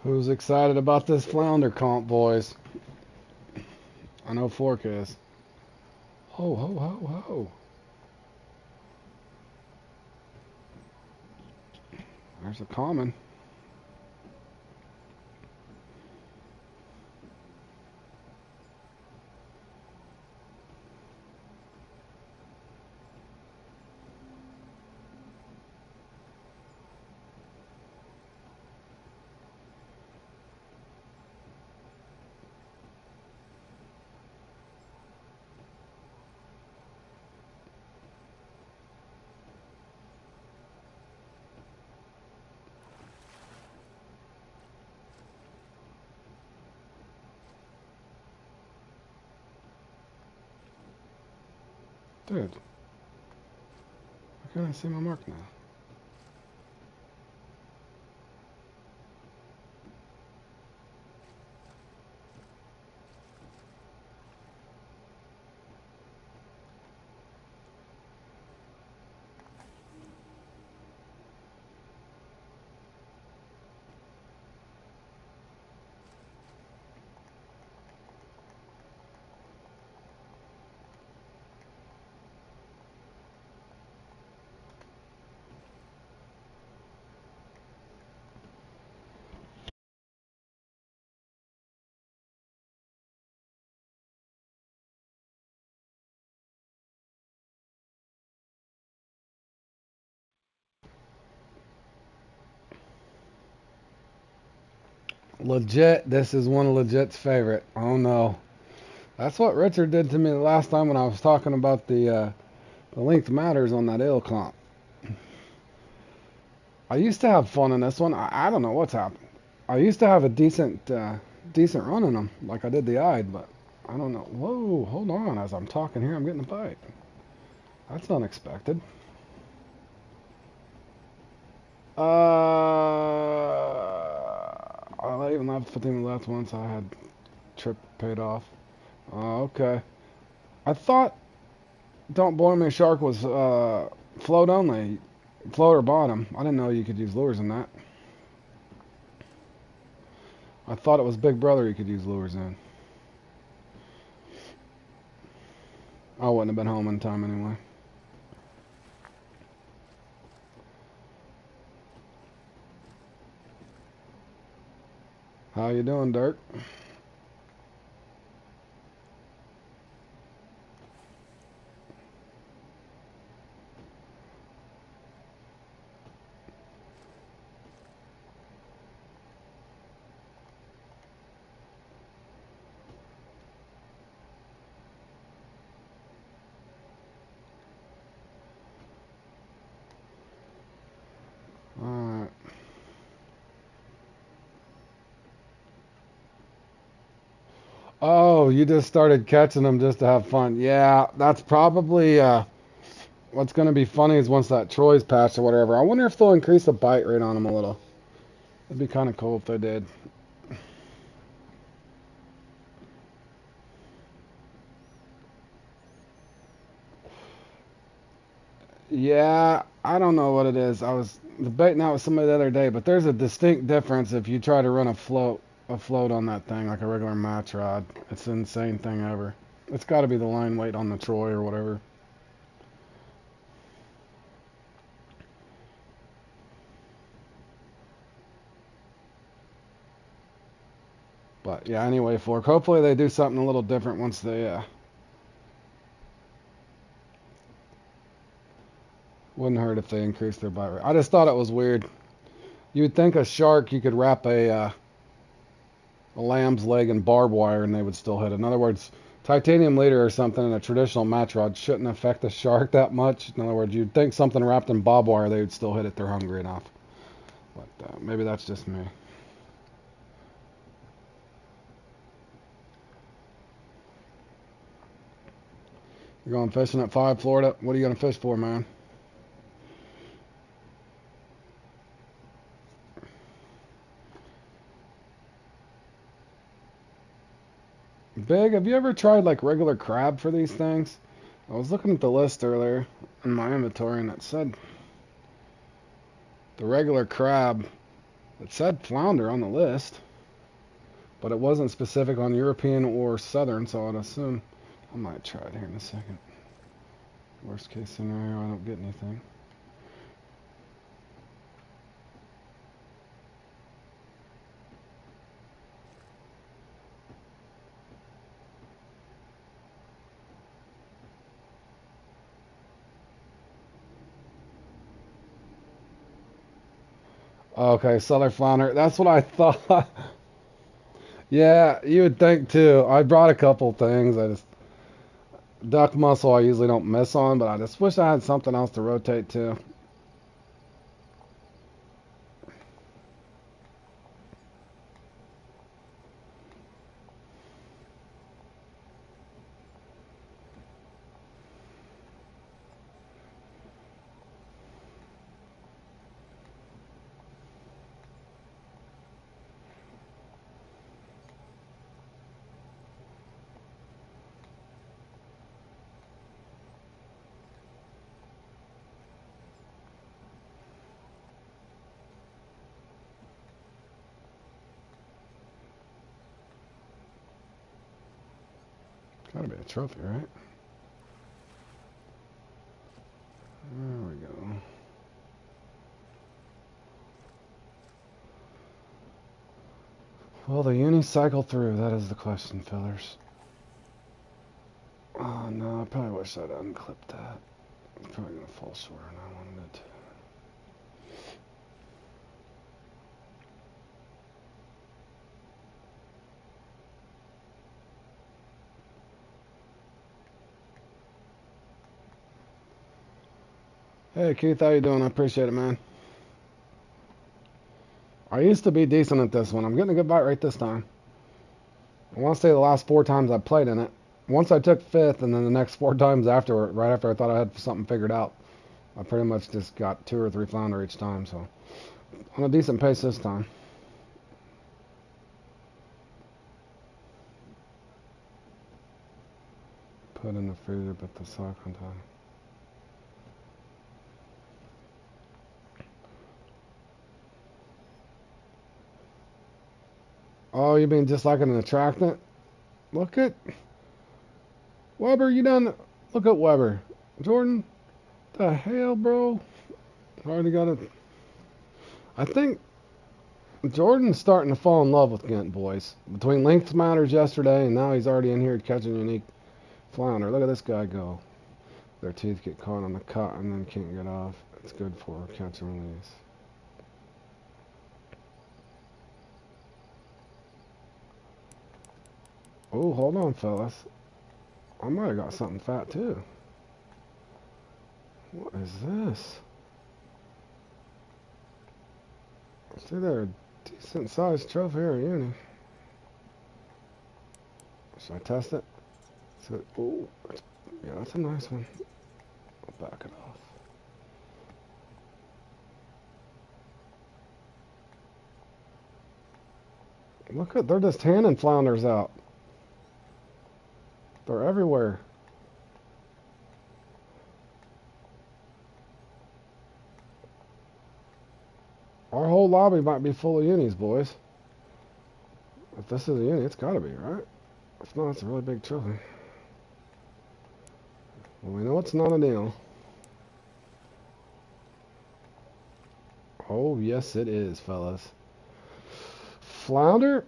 Who's excited about this flounder comp, boys? I know Fork is. Ho, ho, ho, ho. There's a common. Dude, why can't I see my mark now? Legit, this is one of Legit's favorite. Oh no. That's what Richard did to me the last time when I was talking about the length matters on that ill comp. I used to have fun in this one. I don't know what's happened. I used to have a decent run in them, like I did the Ide, but I don't know. Whoa, hold on. As I'm talking here, I'm getting a bite. That's unexpected. I even left 15 left once I had trip paid off. Okay. I thought Don't Boil Me Shark was float only, float or bottom. I didn't know you could use lures in that. I thought it was Big Brother you could use lures in. I wouldn't have been home in time anyway. How you doing, Dirk? Alright. Oh, you just started catching them just to have fun. Yeah, that's probably what's going to be funny is once that Troy's patched or whatever. I wonder if they'll increase the bite rate on them a little. It'd be kind of cool if they did. Yeah, I don't know what it is. I was debating that with somebody the other day, but there's a distinct difference if you try to run a float on that thing like a regular match rod. It's the insane thing ever. It's got to be the line weight on the Troy or whatever. But yeah, anyway, Fork. Hopefully they do something a little different once they wouldn't hurt if they increase their bite rate. I just thought it was weird. You would think a shark you could wrap a lamb's leg in barbed wire and they would still hit it. In other words, titanium leader or something in a traditional match rod shouldn't affect the shark that much. In other words, you'd think something wrapped in barbed wire they would still hit it. They're hungry enough. But maybe that's just me. You're going fishing at 5, Florida. What are you going to fish for, man? Big, have you ever tried like regular crab for these things? I was looking at the list earlier in my inventory and it said the regular crab It said flounder on the list, but it wasn't specific on European or Southern, so I'd assume I might try it here in a second. Worst case scenario, I don't get anything. Okay, Southern flounder. That's what I thought. Yeah, you would think too. I brought a couple things. I just duck muscle I usually don't miss on, but I just wish I had something else to rotate to. Gotta be a trophy, right? There we go. Will the uni cycle through? That is the question, fellers. Oh no, I probably wish I'd unclipped that. It's probably gonna fall short and I wanted it to. Hey Keith, how you doing? I appreciate it, man. I used to be decent at this one. I'm getting a good bite rate this time. I want to say the last 4 times I played in it. Once I took 5th, and then the next 4 times after, right after I thought I had something figured out, I pretty much just got 2 or 3 flounder each time. So on a decent pace this time. Put in the freezer, but the sock on top. Oh, you mean just like an attractant? Look at Weber. You done? Look at Weber. Jordan. The hell, bro? Already got it. I think Jordan's starting to fall in love with Ghent, boys. Between length matters yesterday, and now he's already in here catching unique flounder. Look at this guy go. Their teeth get caught on the cut and then can't get off. It's good for catch and release. Oh, hold on, fellas. I might have got something fat, too. What is this? See, they're a decent-sized trophy here at uni. Should I test it? So, oh, yeah, that's a nice one. I'll back it off. Look at, they're just handing flounders out. They're everywhere. Our whole lobby might be full of unis, boys. If this is a uni, it's gotta be, right? If not, it's a really big trophy. Well, we know it's not a deal. Oh, yes, it is, fellas. Flounder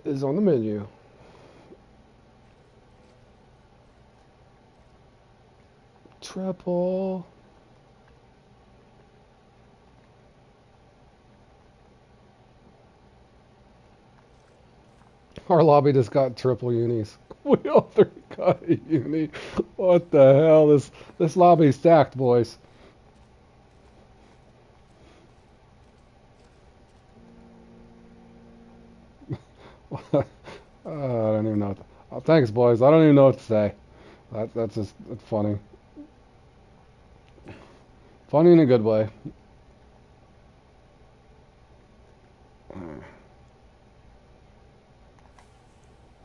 is on the menu. Triple. Our lobby just got triple unis. We all 3 got a uni. What the hell? This lobby's stacked, boys. I don't even know. Thanks, boys. I don't even know what to say. That's just that's funny. Funny in a good way.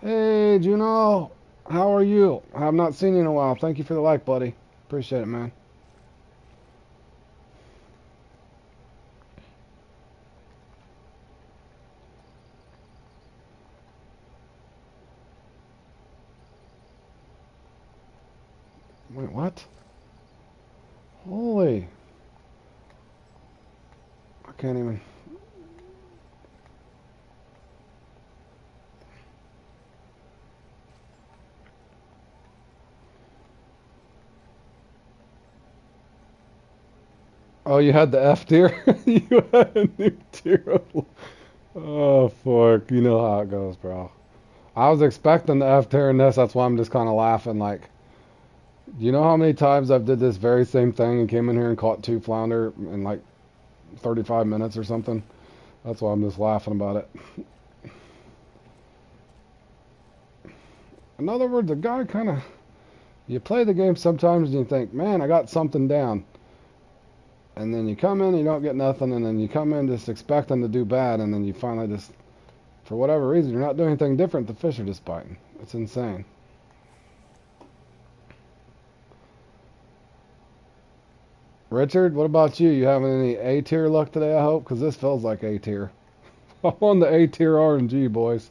Hey, Juno. How are you? I have not seen you in a while. Thank you for the like, buddy. Appreciate it, man. Wait, what? Holy. I can't even. Oh, you had the F tier? You had a new tier. Oh, fuck. You know how it goes, bro. I was expecting the F tier in this. That's why I'm just kind of laughing. Like, do you know how many times I've did this very same thing and came in here and caught 2 flounder in like 35 minutes or something? That's why I'm just laughing about it. In other words, a guy kind of, you play the game sometimes and you think, man, I got something down. And then you come in, you don't get nothing, and then you come in just expecting to do bad, and then you finally just, for whatever reason, you're not doing anything different. The fish are just biting. It's insane. Richard, what about you? You having any A tier luck today, I hope? Because this feels like A tier. I'm on the A tier RNG, boys.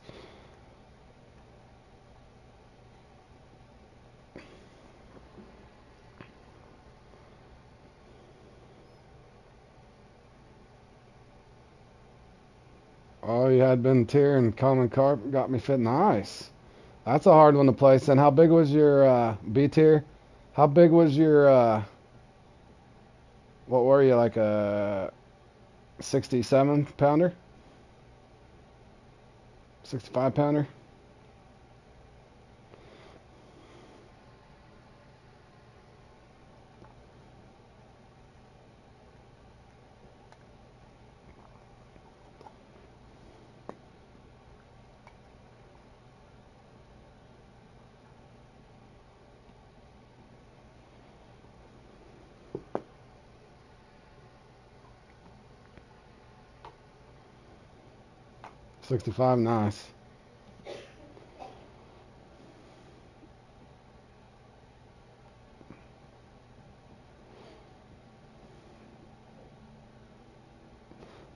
Oh, you had been tier and common carp got me fit. Nice. That's a hard one to place. And how big was your B tier? How big was your, what were you, like a 67 pounder? 65 pounder? 65, nice.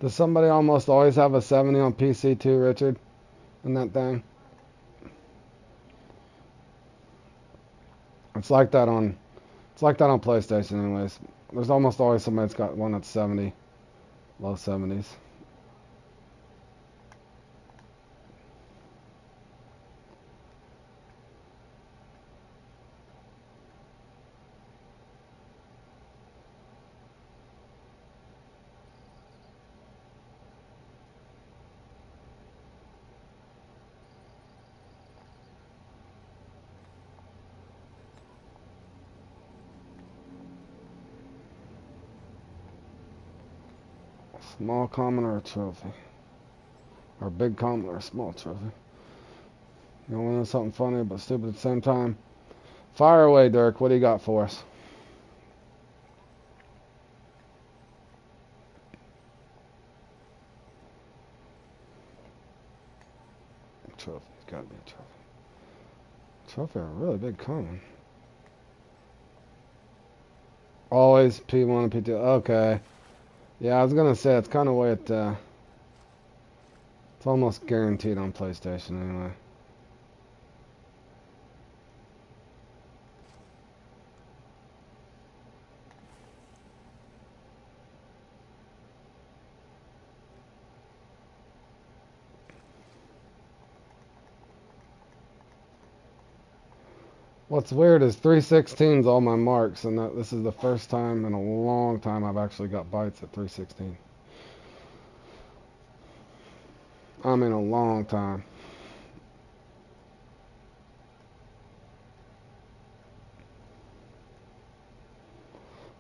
Does somebody almost always have a 70 on PC too, Richard? In that thing? It's like that on PlayStation anyways. There's almost always somebody that's got one that's 70, low 70s. Small common or a trophy? Or a big common or a small trophy? You want to know something funny but stupid at the same time? Fire away, Dirk. What do you got for us? Trophy. It's got to be a trophy. Trophy or a really big common. Always P1 and P2. Okay. Yeah, I was going to say, it's kind of way it's almost guaranteed on PlayStation anyway. What's weird is 316's all my marks, and this is the first time in a long time I've actually got bites at 316. I mean, a long time.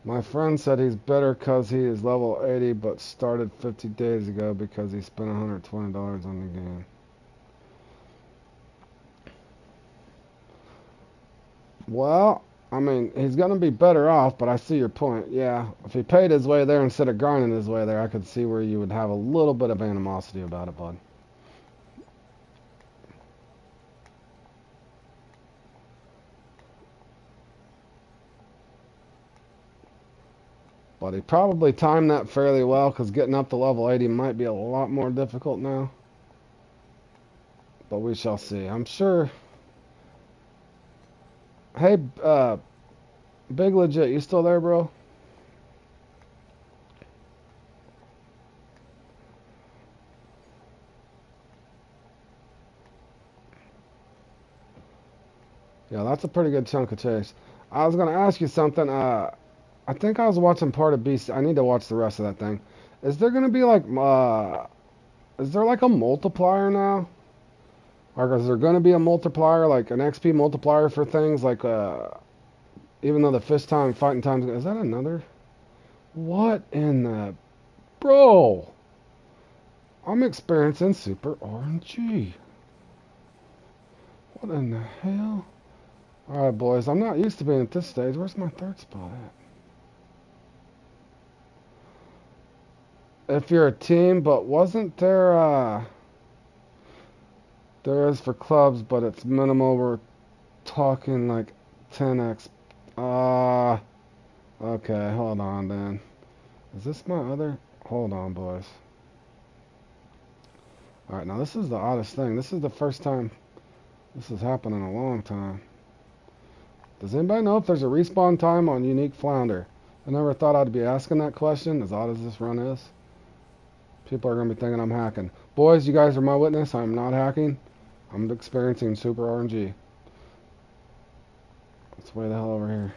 My friend said he's better because he is level 80, but started 50 days ago because he spent $120 on the game. Well, I mean, he's going to be better off, but I see your point. Yeah, if he paid his way there instead of grinding his way there, I could see where you would have a little bit of animosity about it, bud. But he probably timed that fairly well because getting up to level 80 might be a lot more difficult now. But we shall see. I'm sure. Hey, Big legit, you still there, bro? Yeah, that's a pretty good chunk of chase. I was gonna ask you something. I think I was watching part of BC. I need to watch the rest of that thing. Is there gonna be like, is there like a multiplier now? Or is there gonna be a multiplier, like an XP multiplier for things like, even though the fish time, fighting time, is that another? What in the, bro? I'm experiencing super RNG. What in the hell? Alright, boys, I'm not used to being at this stage. Where's my third spot at? If you're a team, but wasn't there, there is for clubs, but it's minimal. We're talking like 10x. Uh, okay, hold on then. Is this my other? Hold on, boys. Alright, now this is the oddest thing. This is the first time this has happened in a long time. Does anybody know if there's a respawn time on unique Flounder? I never thought I'd be asking that question, as odd as this run is. People are going to be thinking I'm hacking. Boys, you guys are my witness. I'm not hacking. I'm experiencing super RNG. Let's way the hell over here.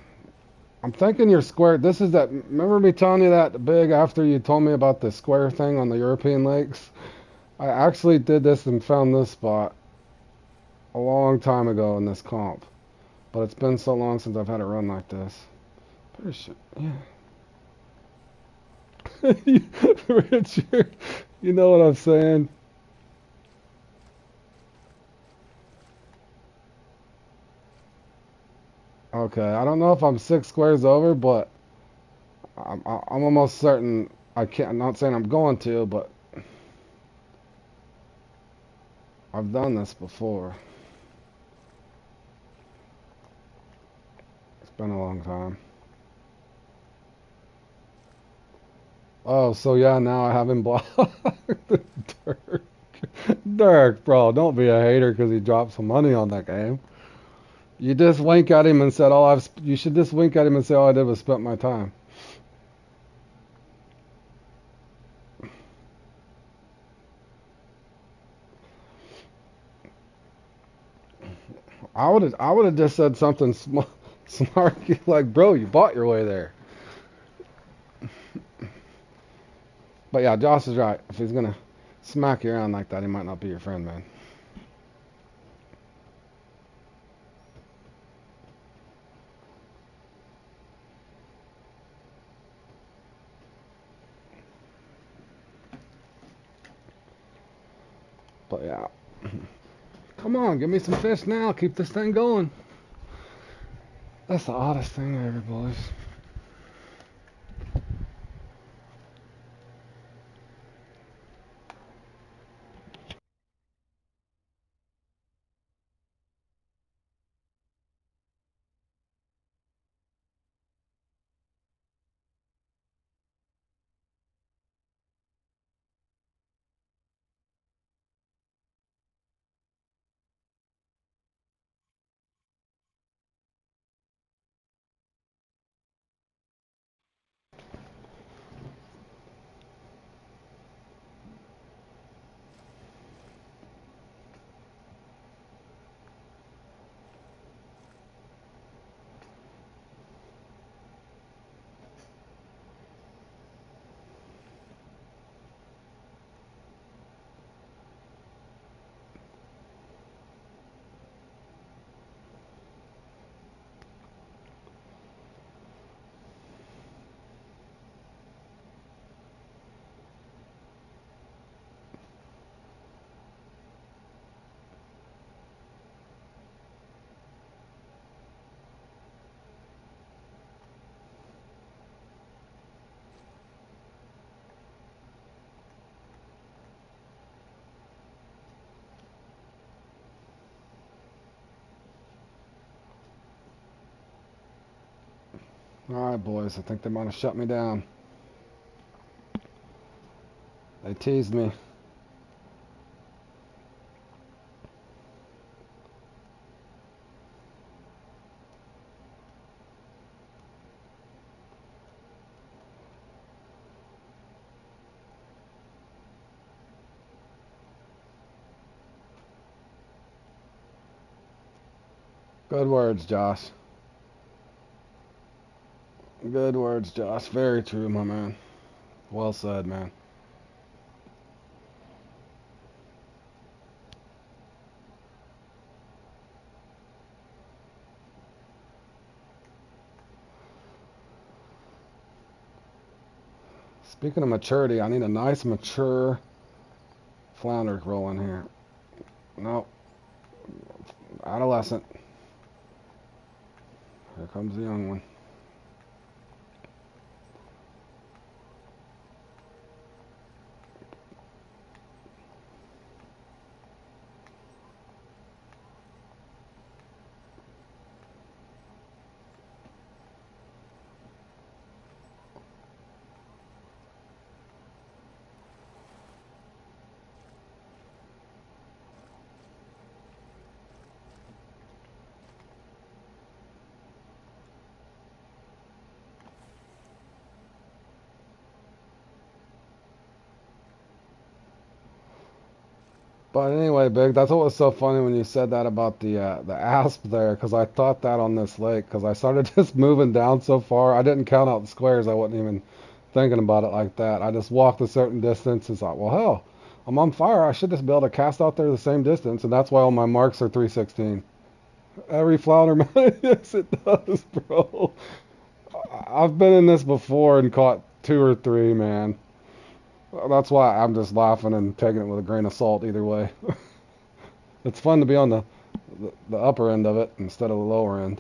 I'm thinking you're square. This is that. Remember me telling you that big after you told me about the square thing on the European lakes? I actually did this and found this spot a long time ago in this comp. But it's been so long since I've had a run like this. Pretty sure. Yeah. Richard, you know what I'm saying? Okay, I don't know if I'm 6 squares over, but I'm almost certain I can't. I'm not saying I'm going to, but I've done this before. It's been a long time. Oh, so yeah, now I have him blocked. Dirk. Dirk, bro, don't be a hater because he dropped some money on that game. You just wink at him and said, "Oh, You should just wink at him and say, "All I did was spent my time." I would have just said something snarky like, "Bro, you bought your way there." But yeah, Josh is right. If he's gonna smack you around like that, he might not be your friend, man. But yeah, come on, give me some fish now. Keep this thing going. That's the oddest thing ever, boys. All right, boys. I think they might have shut me down. They teased me. Good words, Josh. Good words, Josh. Very true, my man. Well said, man. Speaking of maturity, I need a nice mature flounder rolling here. Nope. Adolescent. Here comes the young one. But anyway, Big, that's what was so funny when you said that about the asp there, because I thought that on this lake, because I started just moving down so far. I didn't count out the squares. I wasn't even thinking about it like that. I just walked a certain distance and thought, well, hell, I'm on fire. I should just be able to cast out there the same distance, and that's why all my marks are 316. Every flounder, yes, it does, bro. I've been in this before and caught two or three, man. That's why I'm just laughing and taking it with a grain of salt either way. It's fun to be on the upper end of it instead of the lower end.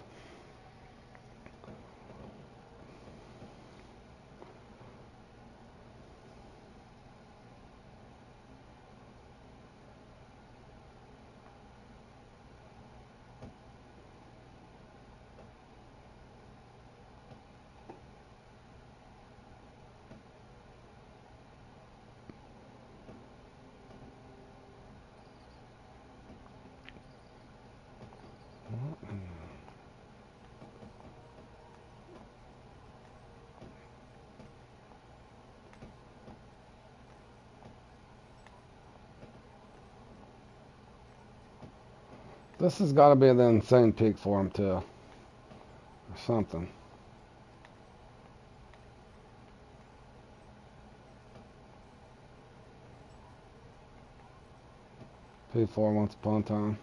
This has got to be the insane peak for him too, or something. P4 once upon a time.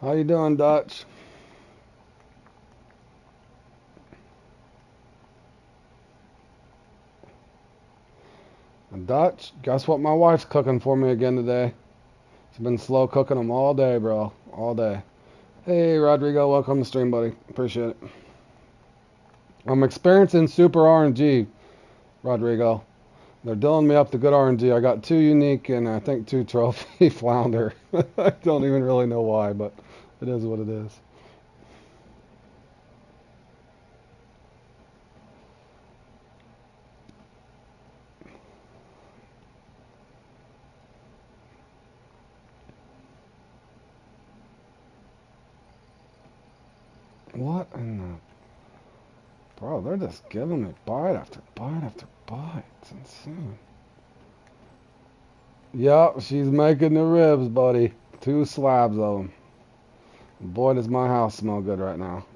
How you doing, Dutch? And Dutch, guess what my wife's cooking for me again today? She's been slow cooking them all day, bro. All day. Hey, Rodrigo, welcome to stream, buddy. Appreciate it. I'm experiencing super RNG, Rodrigo. They're doling me up the good RNG. I got two unique and I think two trophy flounder. I don't even really know why, but it is what it is. What in the... Bro, they're just giving me bite after bite after bite. It's insane. Yup, she's making the ribs, buddy. Two slabs of them. Boy, does my house smell good right now.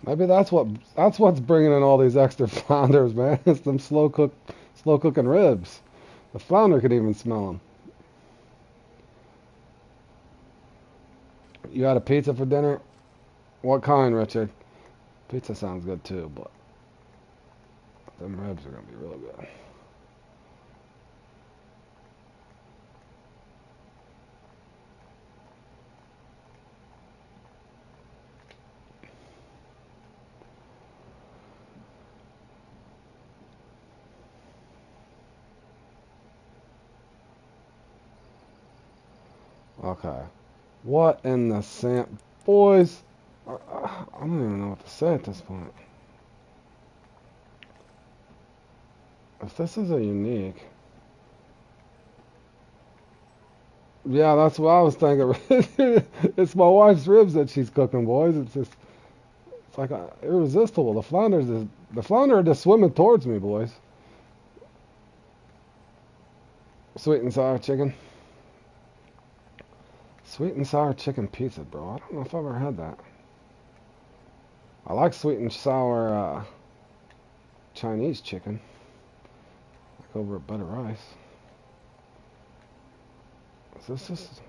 Maybe that's what's bringing in all these extra flounders, man. It's them slow cooking ribs. The flounder could even smell them. You had a pizza for dinner? What kind, Richard? Pizza sounds good too, but them ribs are gonna be real good. Okay. What in the sand? Boys, I don't even know what to say at this point. If this is a unique... Yeah, that's what I was thinking. It's my wife's ribs that she's cooking, boys. It's just... It's like irresistible. The flounder are just swimming towards me, boys. Sweet and sour chicken. Sweet and sour chicken pizza, bro. I don't know if I've ever had that. I like sweet and sour Chinese chicken. Like over at Butter Rice. Is this just...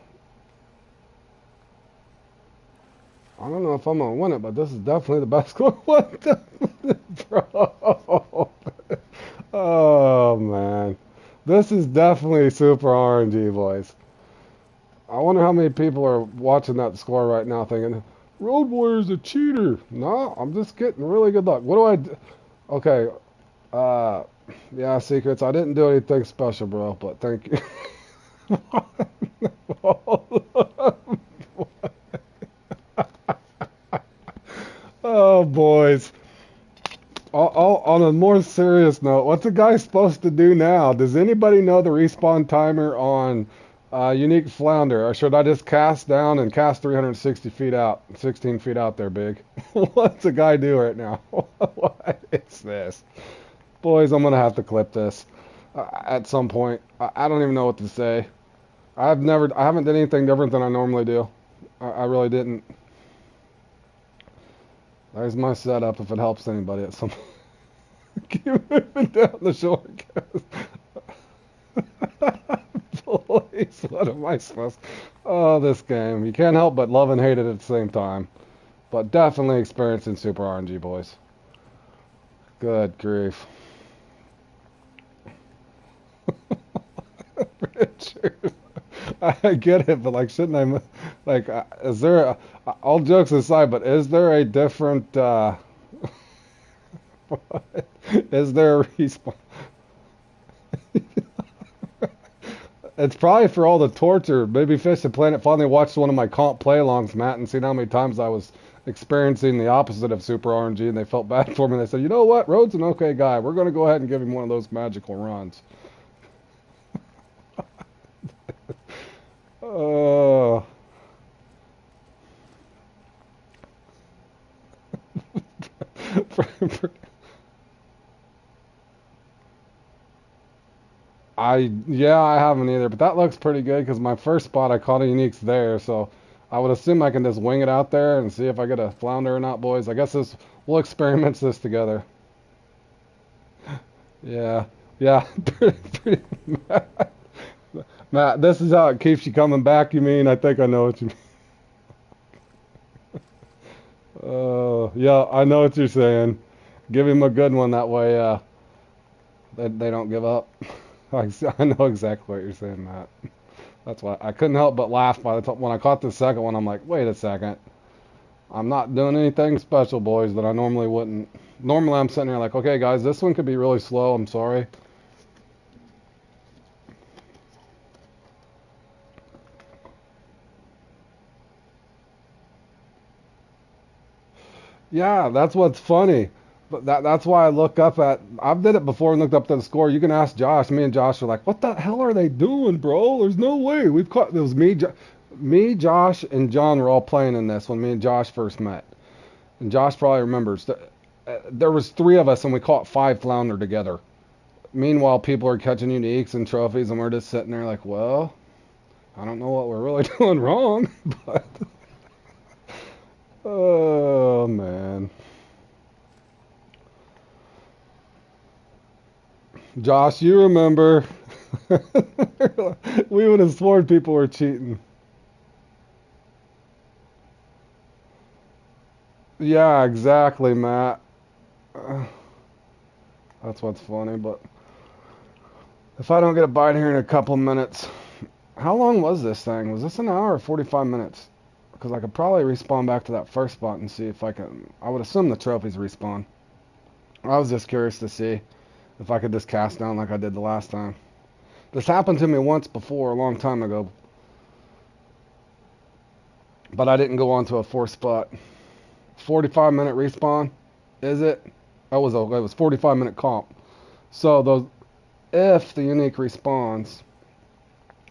I don't know if I'm gonna win it, but this is definitely the best one. What the... Bro? Oh, man. This is definitely super RNG, boys. I wonder how many people are watching that score right now thinking, Road Warrior's a cheater. No, I'm just getting really good luck. What do I do? Okay. Yeah, Secrets. I didn't do anything special, bro, but thank you. Oh, boys. On a more serious note, what's a guy supposed to do now? Does anybody know the respawn timer on Unique Flounder? Or should I just cast down and cast 360 feet out, 16 feet out there, big? What's a guy do right now? What is this? Boys, I'm going to have to clip this at some point. I don't even know what to say. I haven't done anything different than I normally do. I really didn't. There's my setup if it helps anybody at some Keep moving down the shore. Boys, what am I supposed Oh, this game. You can't help but love and hate it at the same time. But definitely experiencing Super RNG, boys. Good grief. Richard. I get it, but like, shouldn't I, like, is there, all jokes aside, but is there a different, is there a respawn? It's probably for all the torture. Maybe Fish and Planet finally watched one of my comp play-alongs, Matt, and seen how many times I was experiencing the opposite of Super RNG, and they felt bad for me. They said, you know what, Rhode's an okay guy. We're going to go ahead and give him one of those magical runs. Oh. I haven't either, but that looks pretty good because my first spot I caught a uniques there, so I would assume I can just wing it out there and see if I get a flounder or not, boys. I guess we'll experiment this together. Yeah, yeah, pretty Matt, this is how it keeps you coming back, you mean? I think I know what you mean. Yeah, I know what you're saying. Give him a good one, that way they don't give up. I know exactly what you're saying, Matt. That's why I couldn't help but laugh when I caught the second one. I'm like, wait a second. I'm not doing anything special, boys, that I normally wouldn't. Normally I'm sitting here like, okay, guys, this one could be really slow. I'm sorry. Yeah, that's what's funny. But that's why I look up at. I've did it before and looked up to the score. You can ask Josh. Me and Josh are like, "What the hell are they doing, bro? There's no way we've caught." It was me, Josh, and John were all playing in this when me and Josh first met. And Josh probably remembers that there was three of us and we caught 5 flounder together. Meanwhile, people are catching uniques and trophies, and we're just sitting there like, "Well, I don't know what we're really doing wrong." But oh man. Josh, you remember. We would have sworn people were cheating. Yeah, exactly, Matt. That's what's funny, but if I don't get a bite here in a couple minutes, how long was this thing? Was this an hour or 45 minutes? Because I could probably respawn back to that first spot and see if I can. I would assume the trophies respawn. I was just curious to see if I could just cast down like I did the last time. This happened to me once before, a long time ago. but I didn't go on to a fourth spot. 45-minute respawn, is it? It was 45-minute comp. So those, if the unique respawns,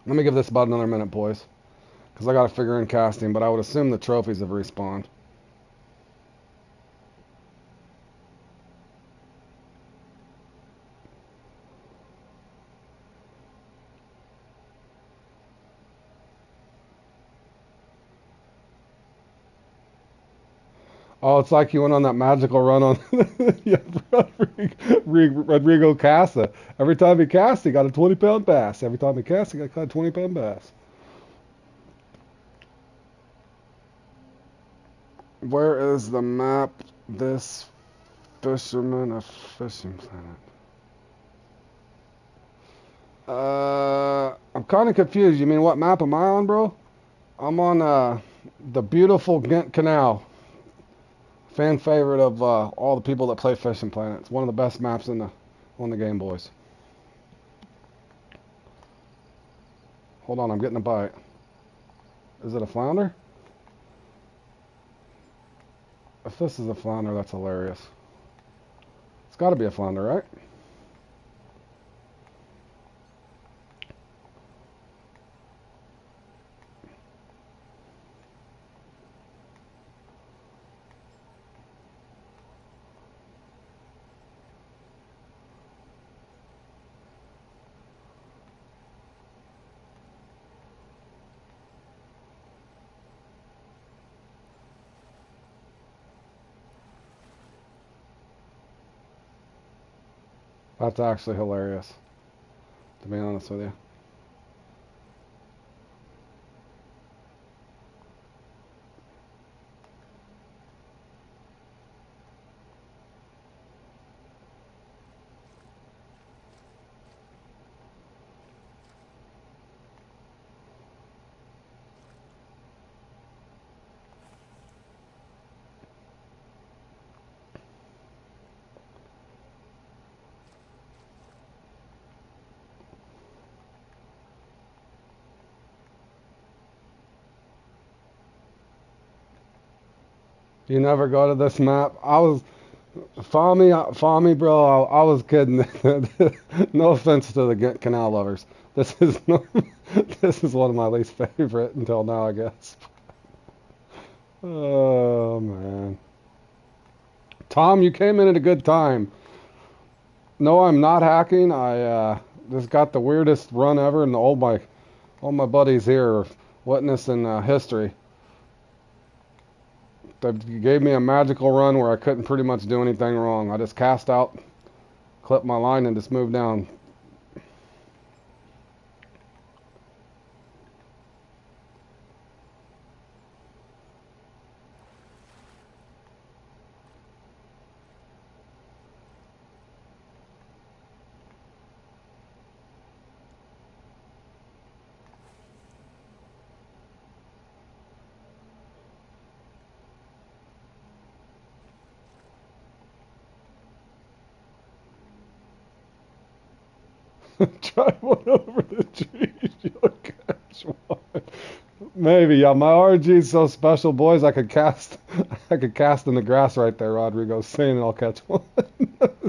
let me give this about another minute, boys, because I got to figure in casting. But I would assume the trophies have respawned. Oh, it's like you went on that magical run on yeah, Rodrigo Casa. Every time he cast, he got a 20-pound bass. Every time he cast, he got a 20-pound bass. Where is the map? This fisherman a fishing planet. I'm kind of confused. You mean what map am I on, bro? I'm on the beautiful Ghent Canal. Fan favorite of all the people that play Fishing Planet. It's one of the best maps on the Game Boys. Hold on, I'm getting a bite. Is it a flounder? If this is a flounder, that's hilarious. It's got to be a flounder, right? That's actually hilarious, to be honest with you. You never go to this map. Follow me, bro. I was kidding. No offense to the canal lovers. This is no, this is one of my least favorite until now, I guess. Oh man, Tom, you came in at a good time. No, I'm not hacking. I just got the weirdest run ever, and all my buddies here are witnessing history. They gave me a magical run where I couldn't pretty much do anything wrong. I just cast out, clipped my line, and just moved down. Try one over the trees, you'll catch one. Maybe, yeah. My RG is so special, boys. I could cast, I could cast in the grass right there. Rodrigo's saying I'll catch one.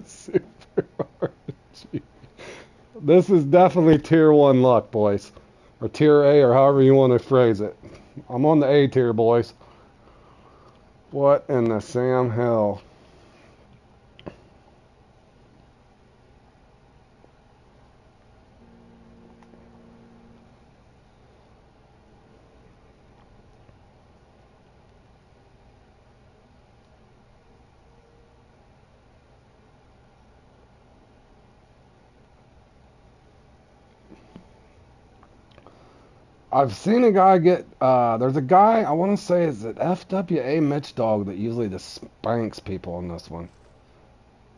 Super RG. This is definitely tier one luck, boys, or tier A, or however you want to phrase it. I'm on the A tier, boys. What in the Sam hell? I've seen a guy get. There's a guy, I want to say, is it FWA Mitch Dog that usually just spanks people on this one.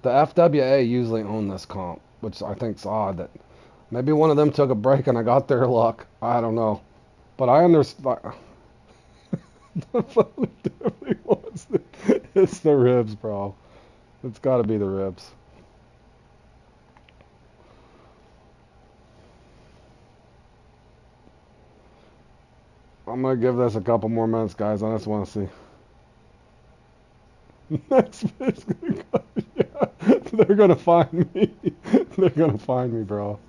The FWA usually own this comp, which I think's odd. That maybe one of them took a break and I got their luck. I don't know, but I understand. The phone definitely wants it's the ribs, bro. It's got to be the ribs. I'm gonna give this a couple more minutes, guys. I just want to see. Next fish gonna go. Yeah, they're gonna find me. They're gonna find me, bro.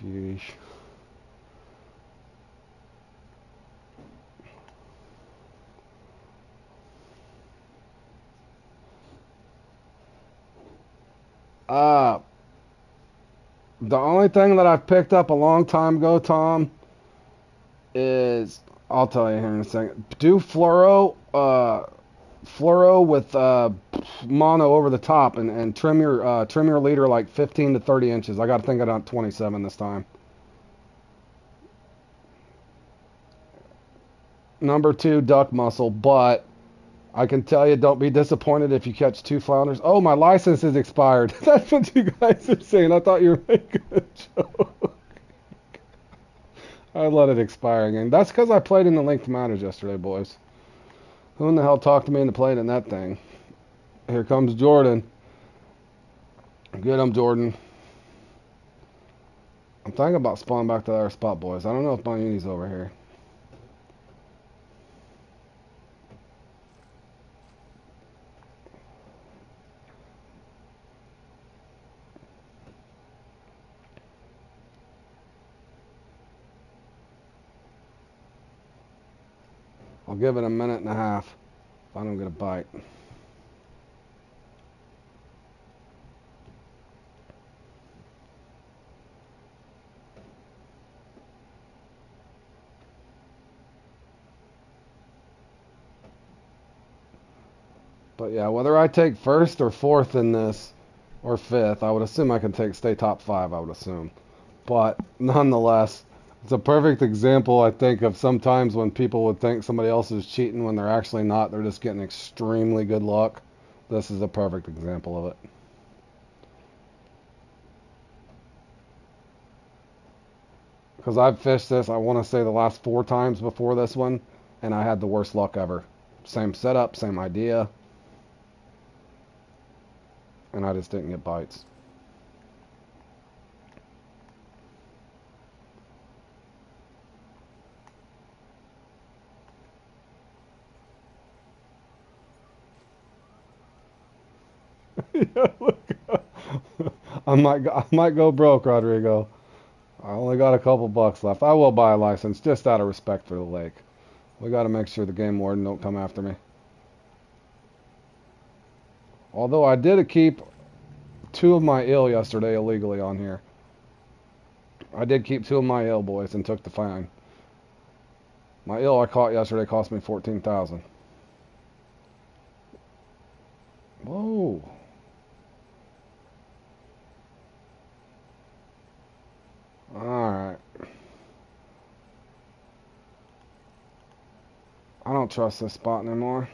Jeez. Uh, the only thing that I've picked up a long time ago, Tom, is I'll tell you here in a second. Do fluoro with mono over the top and trim your leader like 15 to 30 inches. I got to think about 27 this time. Number 2, duck muscle, but I can tell you, don't be disappointed if you catch 2 flounders. Oh, my license is expired. That's what you guys are saying. I thought you were making a joke. I let it expire again. That's because I played in the Linked Matters yesterday, boys. Who in the hell talked to me into playing in that thing? Here comes Jordan. Get him, Jordan. I'm thinking about spawning back to our spot, boys. I don't know if my uni's over here. I'll give it a minute and a half if I don't get a bite. But yeah, whether I take first or fourth in this, or fifth, I would assume I can stay top 5, I would assume. But nonetheless, it's a perfect example, I think, of sometimes when people would think somebody else is cheating when they're actually not. They're just getting extremely good luck. This is a perfect example of it. Because I've fished this, I want to say the last 4 times before this one, and I had the worst luck ever. Same setup, same idea, and I just didn't get bites. Yeah, look. I might go broke, Rodrigo. I only got a couple bucks left. I will buy a license just out of respect for the lake. We got to make sure the game warden don't come after me. Although I did keep 2 of my eel yesterday illegally on here. I did keep 2 of my eel, boys, and took the fine. My eel I caught yesterday cost me 14,000. Whoa. Alright. I don't trust this spot anymore.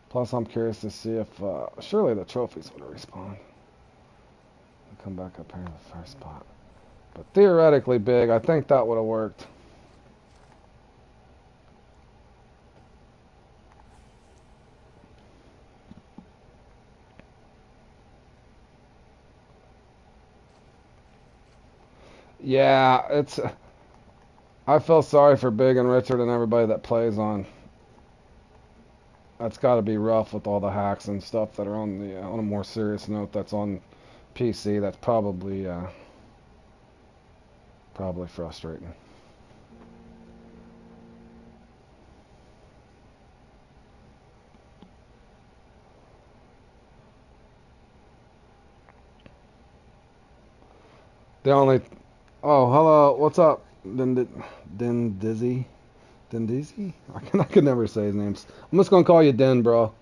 Plus, I'm curious to see if surely the trophies would respawn. I'll come back up here to the first spot. But theoretically, big, I think that would have worked. Yeah, it's. I feel sorry for Big and Richard and everybody that plays on. That's got to be rough with all the hacks and stuff that are on the on a more serious note. That's on PC. That's probably frustrating. The only. Oh, hello. What's up? Dizzy? Dizzy? I can never say his names. I'm just gonna call you Den, bro.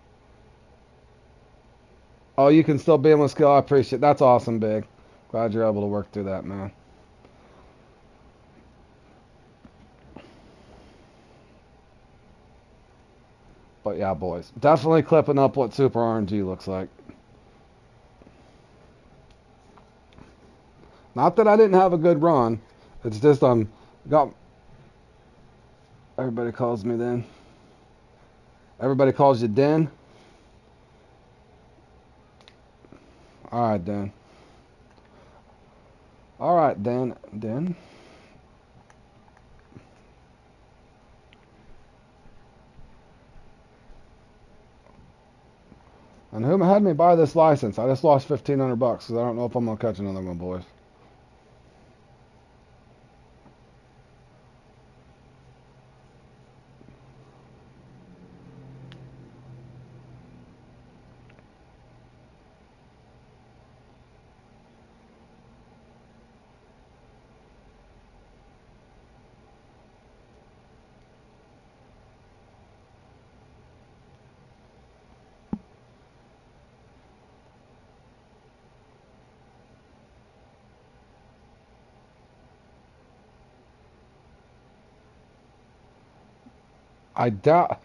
Oh, you can still be able to skill. I appreciate it. That's awesome, Big. Glad you're able to work through that, man. But yeah, boys, definitely clipping up what Super RNG looks like. Not that I didn't have a good run. It's just got. Everybody calls me then. Everybody calls you Den. All right, Den. All right, Den. Den. And who had me buy this license? I just lost $1,500 because I don't know if I'm gonna catch another one, boys. I doubt.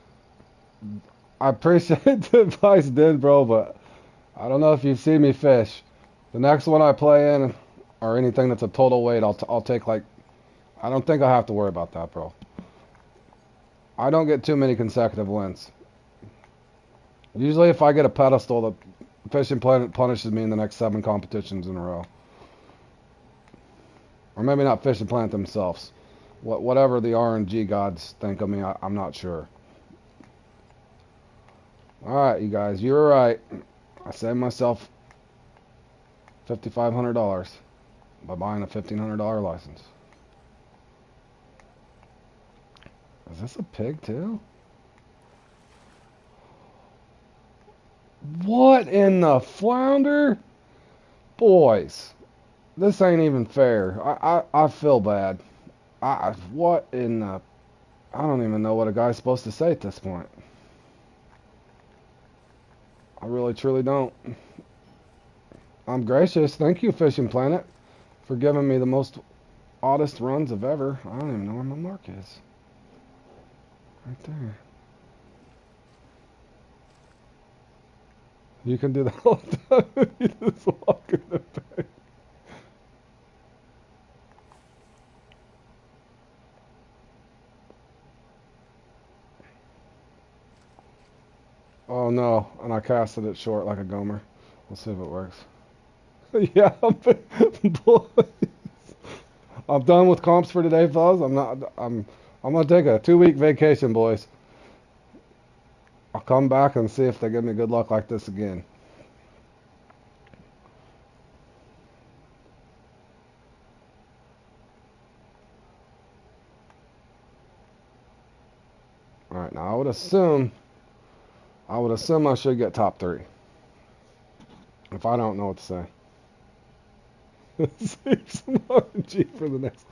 I appreciate the advice, Den, bro, but I don't know if you've seen me fish. The next one I play in, or anything that's a total weight, I'll take like. I don't think I have to worry about that, bro. I don't get too many consecutive wins. Usually, if I get a pedestal, the fishing planet punishes me in the next 7 competitions in a row. Or maybe not fishing planet themselves. Whatever the RNG gods think of me, I'm not sure. Alright, you guys, you were right. I saved myself $5,500 by buying a $1,500 license. Is this a pig too? What in the flounder? Boys, this ain't even fair. I feel bad. What in the... I don't even know what a guy's supposed to say at this point. I really truly don't. I'm gracious. Thank you, Fishing Planet, for giving me the most oddest runs of ever. I don't even know where my mark is. Right there. You can do that all the time. You just walk in the bank. Oh no, and I casted it short like a gomer. We'll see if it works. Yeah, boys. I'm done with comps for today, fellas. I'm gonna take a 2-week vacation, boys. I'll come back and see if they give me good luck like this again. All right, now I would assume I should get top 3. If I don't know what to say. Save some RNG for the next.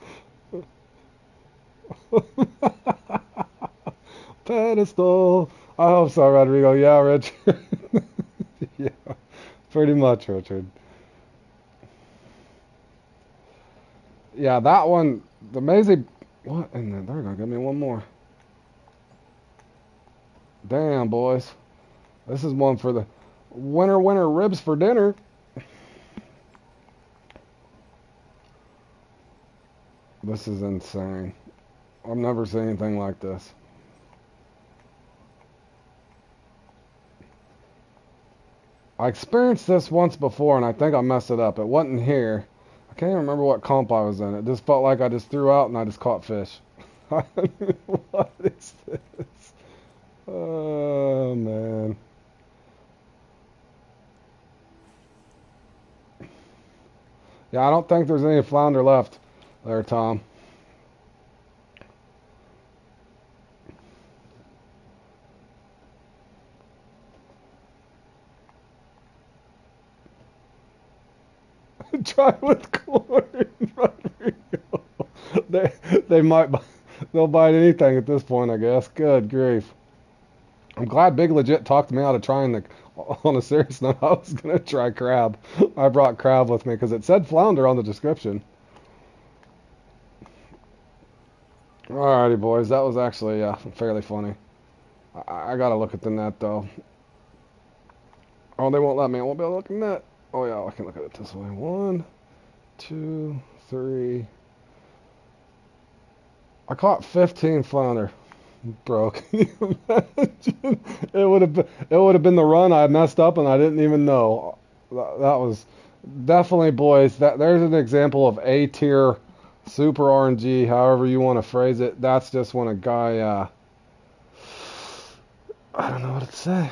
Pedestal. I hope so, Rodrigo. Yeah, Richard. Yeah, pretty much, Richard. Yeah, that one, the Maisie. What? And they're gonna give me one more. Damn, boys. This is one for the winter ribs for dinner. This is insane. I've never seen anything like this. I experienced this once before, and I think I messed it up. It wasn't here. I can't even remember what comp I was in. It just felt like I just threw out and I just caught fish. What is this? Oh, man. Yeah, I don't think there's any flounder left there, Tom. Try with corn, Rodrigo. They might they'll bite anything at this point, I guess. Good grief. I'm glad Big Legit talked me out of trying the. On a serious note, I was gonna try crab. I brought crab with me because it said flounder on the description. Alrighty, boys. That was actually fairly funny. I gotta look at the net though. Oh, they won't let me. I won't be able to look at the net. Oh yeah, I can look at it this way. 1, 2, 3. I caught 15 flounder. Broke. Can you imagine? It would have been the run I messed up and I didn't even know. That was definitely, boys. There's an example of A tier super RNG, however you want to phrase it. That's just when a guy I don't know what to say.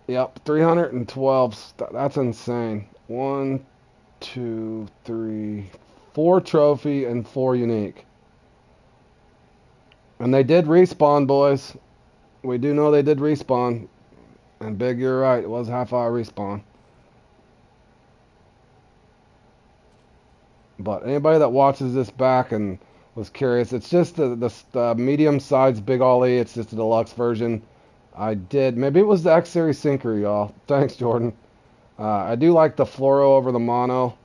Yep, 312. That's insane. 1, 2, 3, 4 trophy and 4 unique. And they did respawn, boys. We do know they did respawn. And Big, you're right. It was a half-hour respawn. But anybody that watches this back and was curious, it's just the medium-sized Big Ollie. It's just a deluxe version. Maybe it was the X Series sinker, y'all. Thanks, Jordan. I do like the fluoro over the mono.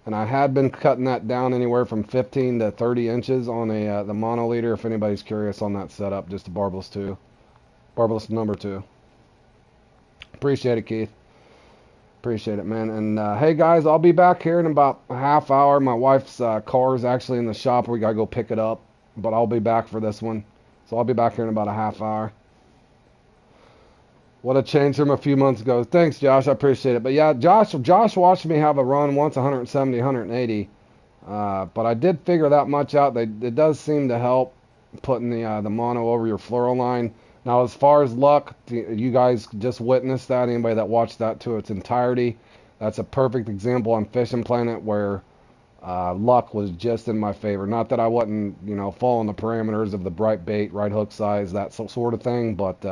And I had been cutting that down anywhere from 15 to 30 inches on the mono leader. If anybody's curious on that setup, just a barbless 2. Barbless number 2. Appreciate it, Keith. Appreciate it, man. And hey, guys, I'll be back here in about a half hour. My wife's car is actually in the shop. We got to go pick it up. But I'll be back for this one. So I'll be back here in about a half hour. What a change from a few months ago. Thanks, Josh. I appreciate it. But yeah, Josh watched me have a run once, 170, 180. But I did figure that much out. It does seem to help putting the mono over your fluoro line. Now, as far as luck, you guys just witnessed that. Anybody that watched that to its entirety, that's a perfect example on Fishing Planet where luck was just in my favor. Not that I wasn't, following the parameters of the bright bait, right hook size, that sort of thing. But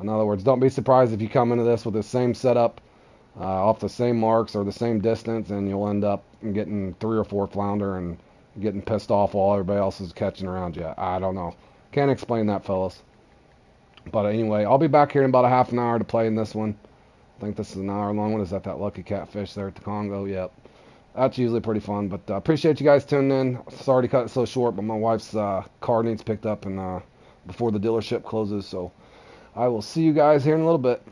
in other words, don't be surprised if you come into this with the same setup, off the same marks or the same distance, and you'll end up getting 3 or 4 flounder and getting pissed off while everybody else is catching around you. I don't know. Can't explain that, fellas. But anyway, I'll be back here in about a half an hour to play in this one. I think this is an hour long. What is that? That lucky catfish there at the Congo? Yep. That's usually pretty fun. But appreciate you guys tuning in. Sorry to cut it so short, but my wife's car needs picked up and before the dealership closes. So I will see you guys here in a little bit.